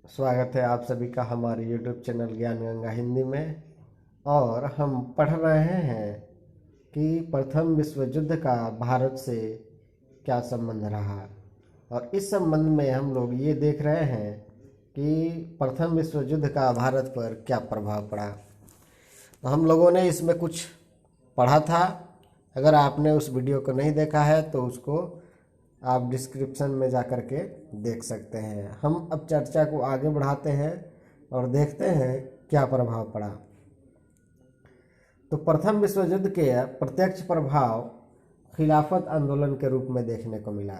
स्वागत है आप सभी का हमारे YouTube चैनल ज्ञान गंगा हिंदी में। और हम पढ़ रहे हैं कि प्रथम विश्व युद्ध का भारत से क्या संबंध रहा। और इस संबंध में हम लोग ये देख रहे हैं कि प्रथम विश्व युद्ध का भारत पर क्या प्रभाव पड़ा। तो हम लोगों ने इसमें कुछ पढ़ा था। अगर आपने उस वीडियो को नहीं देखा है तो उसको आप डिस्क्रिप्शन में जा कर के देख सकते हैं। हम अब चर्चा को आगे बढ़ाते हैं और देखते हैं क्या प्रभाव पड़ा। तो प्रथम विश्व युद्ध के प्रत्यक्ष प्रभाव खिलाफत आंदोलन के रूप में देखने को मिला।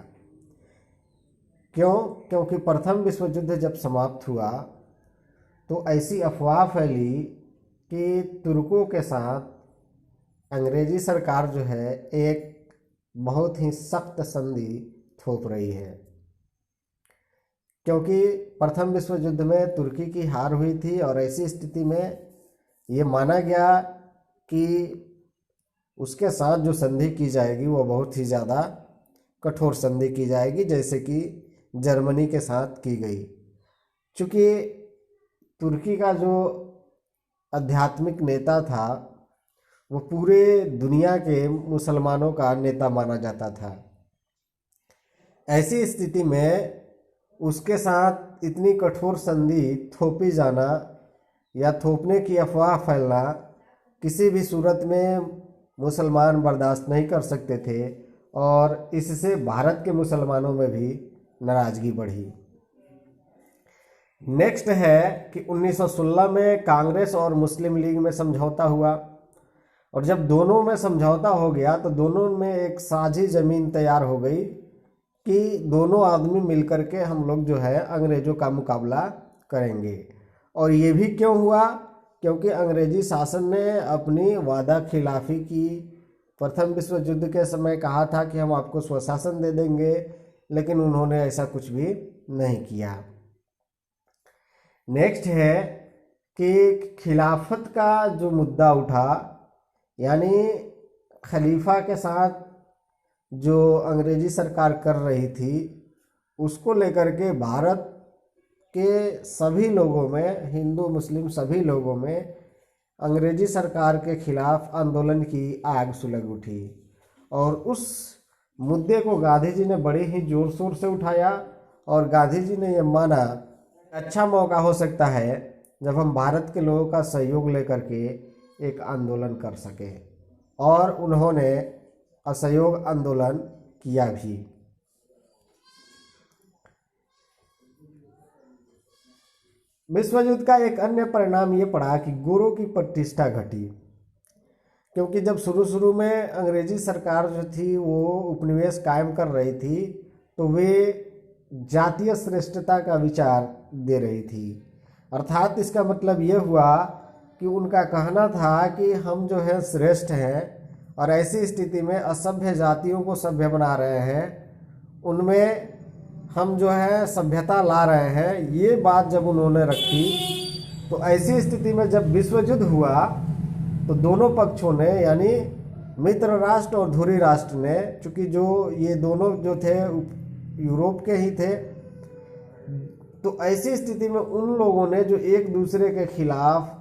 क्यों? क्योंकि प्रथम विश्व युद्ध जब समाप्त हुआ तो ऐसी अफवाह फैली कि तुर्कों के साथ अंग्रेजी सरकार जो है एक बहुत ही सख्त संधि थोप रही है, क्योंकि प्रथम विश्व युद्ध में तुर्की की हार हुई थी। और ऐसी स्थिति में ये माना गया कि उसके साथ जो संधि की जाएगी वो बहुत ही ज़्यादा कठोर संधि की जाएगी, जैसे कि जर्मनी के साथ की गई। चूँकि तुर्की का जो आध्यात्मिक नेता था वो पूरे दुनिया के मुसलमानों का नेता माना जाता था। ऐसी स्थिति में उसके साथ इतनी कठोर संधि थोपी जाना या थोपने की अफवाह फैलना किसी भी सूरत में मुसलमान बर्दाश्त नहीं कर सकते थे, और इससे भारत के मुसलमानों में भी नाराजगी बढ़ी। नेक्स्ट है कि 1916 में कांग्रेस और मुस्लिम लीग में समझौता हुआ, और जब दोनों में समझौता हो गया तो दोनों में एक साझी ज़मीन तैयार हो गई कि दोनों आदमी मिलकर के हम लोग जो है अंग्रेज़ों का मुकाबला करेंगे। और ये भी क्यों हुआ? क्योंकि अंग्रेजी शासन ने अपनी वादा खिलाफी की। प्रथम विश्व युद्ध के समय कहा था कि हम आपको स्वशासन दे देंगे, लेकिन उन्होंने ऐसा कुछ भी नहीं किया। नेक्स्ट है कि खिलाफत का जो मुद्दा उठा, यानी खलीफा के साथ जो अंग्रेजी सरकार कर रही थी उसको लेकर के भारत के सभी लोगों में, हिंदू मुस्लिम सभी लोगों में अंग्रेजी सरकार के खिलाफ आंदोलन की आग सुलग उठी। और उस मुद्दे को गांधी जी ने बड़े ही जोर शोर से उठाया, और गांधी जी ने यह माना अच्छा मौका हो सकता है जब हम भारत के लोगों का सहयोग लेकर के एक आंदोलन कर सके। और उन्होंने असहयोग आंदोलन किया भी। विश्व युद्ध का एक अन्य परिणाम ये पड़ा कि गोरों की प्रतिष्ठा घटी, क्योंकि जब शुरू में अंग्रेजी सरकार जो थी वो उपनिवेश कायम कर रही थी तो वे जातीय श्रेष्ठता का विचार दे रही थी। अर्थात इसका मतलब ये हुआ कि उनका कहना था कि हम जो है श्रेष्ठ हैं, और ऐसी स्थिति में असभ्य जातियों को सभ्य बना रहे हैं, उनमें हम जो है सभ्यता ला रहे हैं। ये बात जब उन्होंने रखी तो ऐसी स्थिति में जब विश्व युद्ध हुआ तो दोनों पक्षों ने, यानी मित्र राष्ट्र और धुरी राष्ट्र ने, चूँकि जो ये दोनों जो थे यूरोप के ही थे, तो ऐसी स्थिति में उन लोगों ने जो एक दूसरे के खिलाफ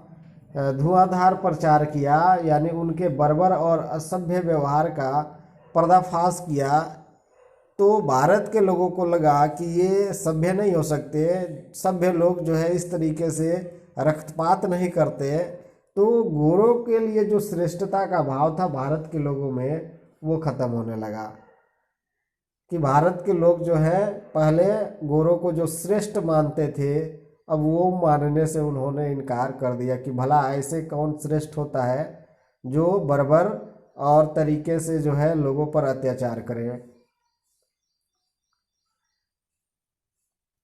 धुआंधार प्रचार किया, यानी उनके बर्बर और असभ्य व्यवहार का पर्दाफाश किया, तो भारत के लोगों को लगा कि ये सभ्य नहीं हो सकते, सभ्य लोग जो है इस तरीके से रक्तपात नहीं करते। तो गोरों के लिए जो श्रेष्ठता का भाव था भारत के लोगों में वो ख़त्म होने लगा, कि भारत के लोग जो है पहले गोरों को जो श्रेष्ठ मानते थे अब वो मानने से उन्होंने इनकार कर दिया कि भला ऐसे कौन श्रेष्ठ होता है जो बर्बर और तरीके से जो है लोगों पर अत्याचार करे।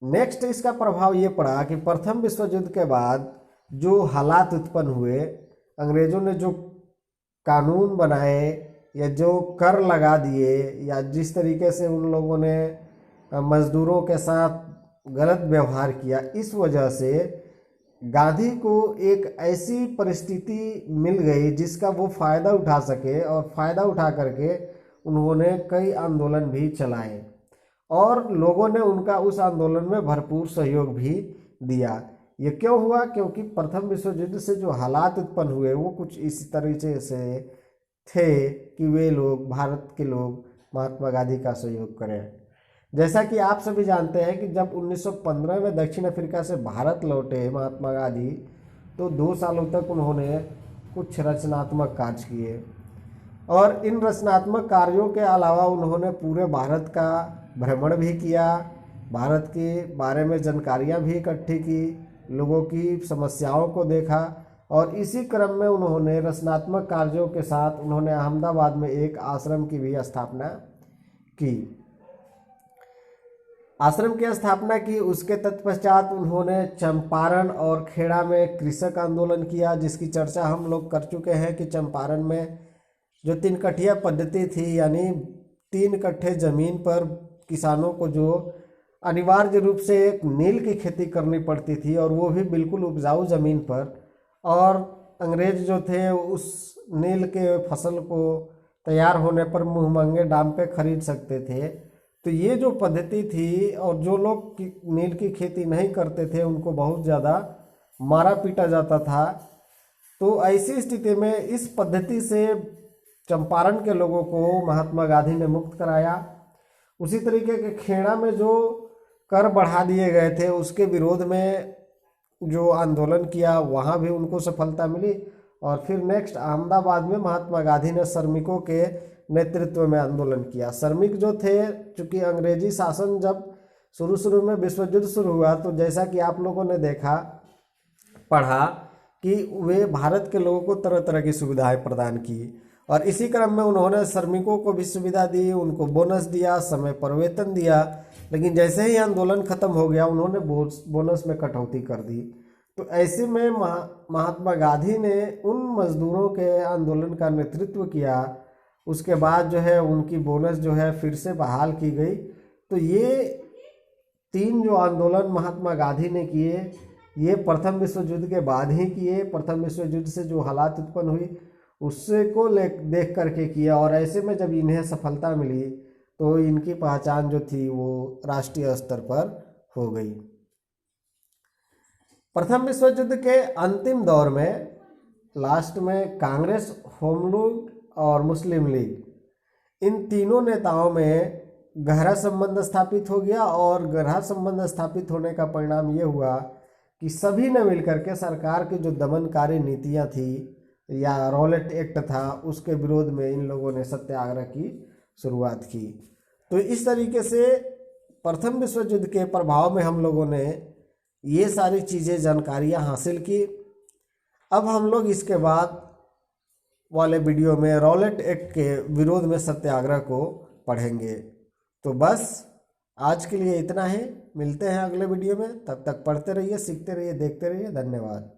नेक्स्ट इसका प्रभाव ये पड़ा कि प्रथम विश्व युद्ध के बाद जो हालात उत्पन्न हुए, अंग्रेज़ों ने जो कानून बनाए या जो कर लगा दिए, या जिस तरीके से उन लोगों ने मजदूरों के साथ गलत व्यवहार किया, इस वजह से गांधी को एक ऐसी परिस्थिति मिल गई जिसका वो फ़ायदा उठा सके, और फ़ायदा उठा करके उन्होंने कई आंदोलन भी चलाए। और लोगों ने उनका उस आंदोलन में भरपूर सहयोग भी दिया। ये क्यों हुआ? क्योंकि प्रथम विश्व युद्ध से जो हालात उत्पन्न हुए वो कुछ इसी तरीके से थे कि वे लोग, भारत के लोग, महात्मा गांधी का सहयोग करें। जैसा कि आप सभी जानते हैं कि जब 1915 में दक्षिण अफ्रीका से भारत लौटे महात्मा गांधी, तो 2 सालों तक उन्होंने कुछ रचनात्मक कार्य किए, और इन रचनात्मक कार्यों के अलावा उन्होंने पूरे भारत का भ्रमण भी किया, भारत के बारे में जानकारियाँ भी इकट्ठी की, लोगों की समस्याओं को देखा, और इसी क्रम में उन्होंने रचनात्मक कार्यों के साथ उन्होंने अहमदाबाद में एक आश्रम की भी स्थापना की। आश्रम की स्थापना की। उसके तत्पश्चात उन्होंने चंपारण और खेड़ा में कृषक आंदोलन किया, जिसकी चर्चा हम लोग कर चुके हैं कि चंपारण में जो 3 कठिया पद्धति थी, यानी 3 कट्ठे ज़मीन पर किसानों को जो अनिवार्य रूप से एक नील की खेती करनी पड़ती थी, और वो भी बिल्कुल उपजाऊ ज़मीन पर, और अंग्रेज जो थे उस नील के फसल को तैयार होने पर मुँहमंगे दाम पे खरीद सकते थे। तो ये जो पद्धति थी, और जो लोग नील की खेती नहीं करते थे उनको बहुत ज़्यादा मारा पीटा जाता था। तो ऐसी स्थिति में इस पद्धति से चंपारण के लोगों को महात्मा गांधी ने मुक्त कराया। उसी तरीके के खेड़ा में जो कर बढ़ा दिए गए थे उसके विरोध में जो आंदोलन किया, वहाँ भी उनको सफलता मिली। और फिर नेक्स्ट अहमदाबाद में महात्मा गांधी ने श्रमिकों के नेतृत्व में आंदोलन किया। श्रमिक जो थे, चूँकि अंग्रेजी शासन जब शुरू में विश्व युद्ध शुरू हुआ, तो जैसा कि आप लोगों ने देखा, पढ़ा कि वे भारत के लोगों को तरह तरह की सुविधाएं प्रदान की, और इसी क्रम में उन्होंने श्रमिकों को भी सुविधा दी, उनको बोनस दिया, समय पर वेतन दिया। लेकिन जैसे ही आंदोलन खत्म हो गया उन्होंने बोनस में कटौती कर दी। तो ऐसे में महात्मा गांधी ने उन मजदूरों के आंदोलन का नेतृत्व किया। उसके बाद जो है उनकी बोनस जो है फिर से बहाल की गई। तो ये 3 जो आंदोलन महात्मा गांधी ने किए, ये प्रथम विश्व युद्ध के बाद ही किए। प्रथम विश्व युद्ध से जो हालात उत्पन्न हुई उससे को देख करके किया, और ऐसे में जब इन्हें सफलता मिली तो इनकी पहचान जो थी वो राष्ट्रीय स्तर पर हो गई। प्रथम विश्व युद्ध के अंतिम दौर में लास्ट में कांग्रेस, होम लीग और मुस्लिम लीग, इन तीनों नेताओं में गहरा संबंध स्थापित हो गया, और गहरा संबंध स्थापित होने का परिणाम ये हुआ कि सभी ने मिलकर के सरकार की जो दमनकारी नीतियां थी या रॉलेट एक्ट था, उसके विरोध में इन लोगों ने सत्याग्रह की शुरुआत की। तो इस तरीके से प्रथम विश्व युद्ध के प्रभाव में हम लोगों ने ये सारी चीज़ें, जानकारियाँ हासिल की। अब हम लोग इसके बाद वाले वीडियो में रॉलेट एक्ट के विरोध में सत्याग्रह को पढ़ेंगे। तो बस आज के लिए इतना ही, मिलते हैं अगले वीडियो में। तब तक पढ़ते रहिए, सीखते रहिए, देखते रहिए। धन्यवाद।